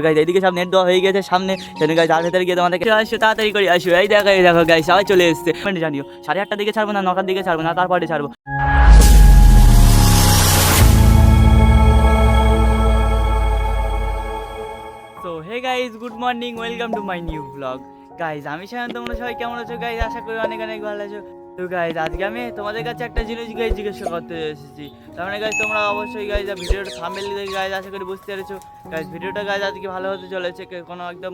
Guys এদিকে সব net দেওয়া হয়ে গেছে সামনে, সেদিন গাইস আর ভেতরে গিয়ে তোমাদেরকে আসো, তাড়াতাড়ি করে আসো। এই দেখো গাইস সবাই চলে এসছে। জানিও 8:30টার দিকে ছাড়বো না, 9টার দিকে ছাড়বো না, তারপরে ছাড়বো। So hey guys, good morning, welcome to my new blog. Guys আমি সায়ন, তোমরা সবাই কেমন আছো গাইস? আশা করি অনেক অনেক ভালো আছো। তো গাইস আজকে আমি তোমাদের কাছে একটা জিনিস গাইস জিজ্ঞাসা করতে এসেছি। তার মানে গাইস তোমরা অবশ্যই গাইস ভিডিওটা থাম্বনেল দেখে গাইস আশা করি বুঝতে পেরেছো। গাইস ভিডিওটা গাইস আজকে ভালো হতে চলেছে, কোনো একদম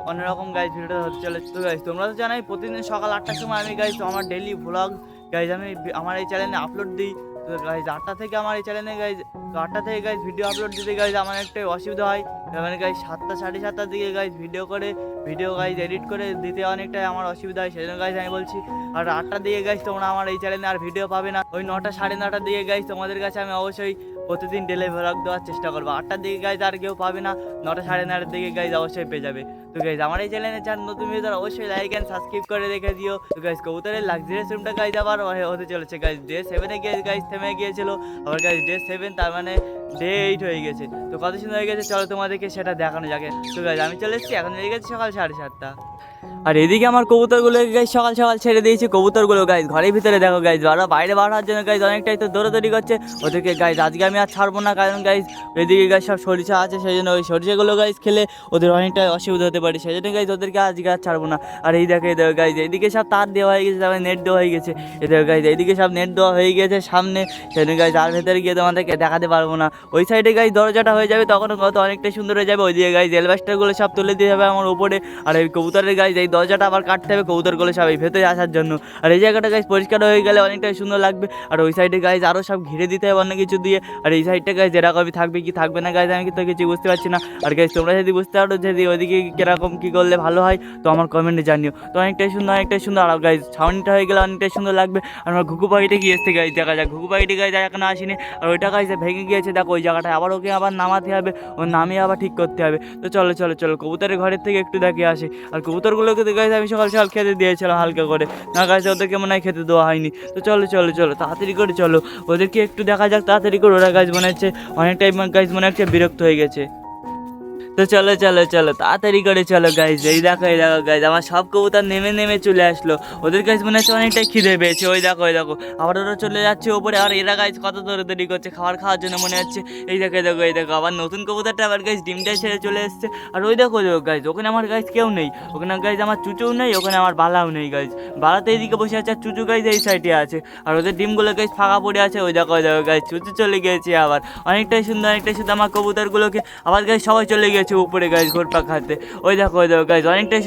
অন্যরকম গাইস ভিডিওটা হতে চলেছে। তো গাইস তোমরা তো জানাই প্রতিদিন সকাল 8টার সময় আমি গাইস আমার ডেইলি ব্লগ গাইস আমি আমার এই চ্যানেলে আপলোড দিই। তো গাইস 8টা থেকে আমার এই চ্যানেলে গাইস 8টা থেকে গাইস ভিডিও আপলোড দিতে গাইস আমার একটাই অসুবিধা হয়, মানে গাইস 7টা 7:30টার দিকে গাইস ভিডিও গাইস এডিট করে দিতে অনেকটাই আমার অসুবিধা হয়। সেজন্য গাইস আমি বলছি আর 8টার দিকে গাইস তোমরা আমার এই চ্যানেলে আর ভিডিও পাবে না। ওই 9টা 9:30টার দিকে গাইস তোমাদের কাছে আমি অবশ্যই প্রতিদিন ডেলি ভ্লগ দেওয়ার চেষ্টা করবো। 8টার দিকে গাইস আর কেউ পাবে না, 9টা 9:30টার দিকে গাইস অবশ্যই পেয়ে যাবে। তো গাইস আমার এই চ্যানেলে যার নতুন ভিডিও অবশ্যই লাইক এন্ড সাবস্ক্রাইব করে রেখে দিও। তো গাইস কবুতরের লাক্সারিয়াস রুমটা গাইস আবার হতে চলেছে গাইস। ডে 7-এ গিয়ে গাইস থেমে গিয়েছিল, আবার গাইস ডে 7 তার মানে ডে 8 হয়ে গেছে। তো কত সুন্দর হয়ে গেছে, চলো তোমাদেরকে সেটা দেখানো যাবে। তো গাইস আমি চলে এসেছি, এখন হয়ে গেছে সকাল 7:30টা। আর এদিকে আমার কবুতরগুলোকে গাইস সকাল সকাল ছেড়ে দিয়েছি। কবুতরগুলো গাইস ঘরের ভিতরে দেখো গাইস ওরা বাইরে বার হওয়ার জন্য গাইস অনেকটাই তো দৌড়াদৌড়ি করছে। ওদেরকে গাইস আজকে আমি আর ছাড়বো না, কারণ গাইস এদিকে গাইস সব সরিষা আছে, সেই জন্য ওই সরিষাগুলো গাইস খেলে ওদের অনেকটাই অসুবিধা হতে পারে, সেই জন্য গাইস ওদেরকে আজকে আর ছাড়বো না। আর এই দেখো গাইস এদিকে সব তার দেওয়া হয়ে গেছে, তারপরে নেট দেওয়া হয়ে গেছে। এদিকে গাইস এইদিকে সব নেট দেওয়া হয়ে গেছে সামনে, সেদিন গাইস আর ভেতরে গিয়ে তোমাদেরকে দেখাতে পারবো না। ওই সাইডে গাইস দরজাটা হয়ে যাবে, তখন কত অনেকটাই সুন্দর হয়ে যাবে। ওইদিকে গাইস এলবাস্টারগুলো সব তুলে দিয়ে যাবে আমার উপরে। আর এই কবুতরের গাইস এই দরজাটা আবার কাটতে হবে কবুতরগুলো সব এই ভেতরে আসার জন্য। আর এই জায়গাটা গাইস পরিষ্কার হয়ে গেলে অনেকটাই সুন্দর লাগবে। আর ওই সাইডে গাইস আরও সব ঘিরে দিতে হবে অনেক কিছু দিয়ে। আর এই সাইডটা গাইস যেরকমই থাকবে কি থাকবে না গাইস আমি কিন্তু কিছু বুঝতে পারছি না। আর গাইস তোমরা যদি বুঝতে পারো যদি ওইদিকে কিরকম কী করলে ভালো হয় তো আমার কমেন্টে জানিও। তো অনেকটাই সুন্দর। আর গাইস ছাউনিটা হয়ে গেলে অনেকটাই সুন্দর লাগবে। আর আমার ঘুঘু পাখিটা গিয়ে এসছে গাইস, দেখা যাক ঘুঘু পাখিটি গাইস এখনো আসেনি। আর ওইটা গাইস ভেঙে গিয়েছে, দেখো ওই জায়গাটায় আবার ওকে আবার নামাতে হবে, ও নামিয়ে আবার ঠিক করতে হবে। তো চলো কবুতরের ঘরের থেকে একটু দেখে আসি। আর কবুতরগুলোকে গাইস আমি সকাল সকাল খেতে দিয়েছিলাম হালকা করে, না গাইস ওদেরকে মনে হয় খেতে দেওয়া হয়নি। তো চলো তাড়াতাড়ি করে চলো ওদেরকে একটু দেখা যাক তাড়াতাড়ি করে। ওরা গাইস মনে হচ্ছে অনেকটাই গাইস মনে হচ্ছে বিরক্ত হয়ে গেছে। তো চলো তাড়াতাড়ি করে চলো গাইস। এই দেখো গাইস আমার সব কবুতর নেমে চলে আসলো। ওদের গাইস মনে হচ্ছে অনেকটাই খিদে পেয়েছে। ওই দেখো আবার ওরা চলে যাচ্ছে ওপরে। আর এরা গাইস কত দৌড়াদৌড়ি করছে খাওয়ার জন্য মনে হচ্ছে। এই দেখো আবার নতুন কবুতরটা আবার গাইস ডিমটা ছেড়ে চলে এসছে। আর ওই দেখো গাইস ওখানে আমার গাইস কেউ নেই, ওখানে গাইস আমার চুচুও নেই, ওখানে আমার বালাও নেই গাইস। বালাতে এইদিকে বসে আছে আর চুচু গাইস এই সাইডে আছে। আর ওদের ডিমগুলো গাইস ফাঁকা পড়ে আছে। ওই দেখো গাইস চুচু চলে গিয়েছে আবার। অনেকটাই সুন্দর আমার কবুতরগুলোকে আবার গাইস সবাই চলে গিয়েছে উপরে গাইস ঘোরপাক খাতে। ওই দেখো গাইস অনেকটাই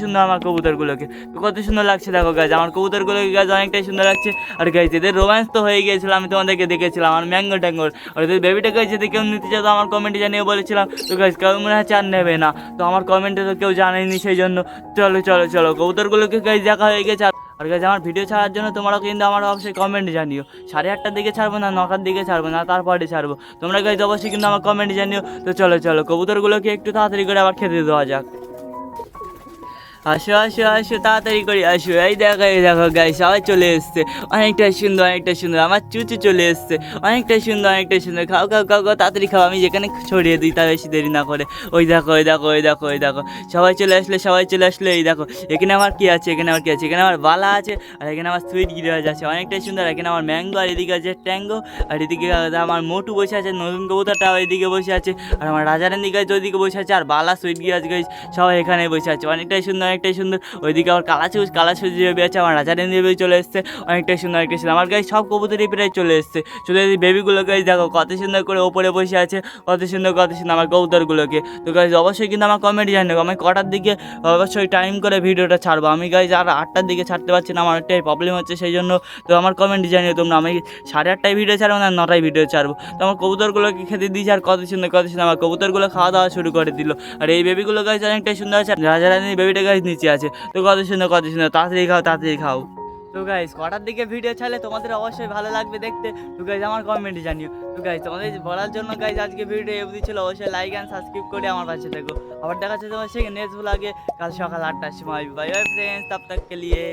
সুন্দর আমার কবুতরগুলোকে। তো কত সুন্দর লাগছে দেখো গাইস আমার কবুতরগুলোকে গাইস অনেকটাই সুন্দর লাগছে। আর গাইস এদের রোম্যান্স তো হয়ে গিয়েছিল, আমি তোমাদেরকে দেখেছিলাম আমার ম্যাঙ্গো ট্যাঙ্গোর। আর এদের বেবিটা গাইস যদি কেউ নিতে চাও তো আমার কমেন্টে জানিয়ে বলেছিলাম। তো গাইস কেউ মনে হচ্ছে আর নেবে না, তো আমার কমেন্টে তো কেউ জানেনি, সেই জন্য চলো কবুতরগুলোকে গাইস দেখা হয়ে গেছে। আর গাইস আমার ভিডিও ছাড়ার জন্য তোমরা কিন্তু আমার অবশ্যই কমেন্টে জানিও। 8:30টার দিকে ছাড়বো না, 9টার দিকে ছাড়বো না, তারপরে ছাড়বো। তোমরা গাইস অবশ্যই কিন্তু আমার কমেন্টে জানিও। তো চলো কবুতরগুলোকে একটু তাড়াতাড়ি করে আবার খেতে দেওয়া যাক। আসো তাড়াতাড়ি করে আসো। এই দেখো গাইস সবাই চলে এসছে। অনেকটাই সুন্দর আমার চুচু চলে এসছে। অনেকটাই সুন্দর খাও তাড়াতাড়ি খাও, আমি যেখানে ছড়িয়ে দিই তা বেশি দেরি না করে। ওই দেখো সবাই চলে আসলো। এই দেখো এখানে আমার কি আছে, এখানে আমার বালা আছে, আর এখানে আমার সুইট গিরাজ আছে অনেকটাই সুন্দর। এখানে আমার ম্যাঙ্গো, আর এদিকে আছে ট্যাঙ্গো, আর এদিকে আমার মোটু বসে আছে, নতুন কবুতরটা ওইদিকে বসে আছে, আর আমার রাজারানি গাছ ওইদিকে বসে আছে, আর বালা সুইট গিরাজ গাছ সবাই এখানে বসে আছে। অনেকটাই সুন্দর। ওইদিকে আমার কালাসুজ বেবি আছে, আমার রাজারানি বেবি চলে এসছে। অনেকটাই সুন্দর আমার গাছ সব কবুতরই প্রায় চলে এসছে। শুধু এই বেবিগুলো গাছ দেখো কত সুন্দর করে ওপরে বসে আছে, কত সুন্দর আমার কবুতরগুলোকে। তো গাছ অবশ্যই কিন্তু আমার কমেন্ট জানিও আমি কটার দিকে অবশ্যই টাইম করে ভিডিওটা ছাড়বো। আমি গাছ আর 8টার দিকে ছাড়তে পারছি না, আমার একটাই প্রবলেম হচ্ছে, সেই জন্য। তো আমার কমেন্ট জানিও তোমরা আমি 8:30টায় ভিডিও ছাড়বো না 9টায় ভিডিও ছাড়বো। তো আমার কবুতরগুলোকে খেতে দিয়েছি, আর কত সুন্দর আমার কবুতরগুলো খাওয়া দাওয়া শুরু করে দিল। আর এই বেবিগুলো গাছ অনেকটাই সুন্দর আছে, রাজারানির বেবিটা গাছ নিচে আছে। তো কত সুন্দর তাড়াতাড়ি খাও। তো গাইস কটার দিকে ভিডিও ছাড়লে তোমাদের অবশ্যই ভালো লাগবে দেখতে। তো গাইস আমার কমেন্টে জানিও। তো গাইস তোমাদের বলার জন্য গাইস আজকে ভিডিও অবধি ছিল। অবশ্যই লাইক অ্যান্ড সাবস্ক্রাইব করে আমার পাশে থাকো। আবার দেখা যাচ্ছে তোমার সেই নেক্সট ব্লগে কাল সকাল 8টার সময়। বাই বাই ফ্রেন্ডস, তব তক কে লিয়ে।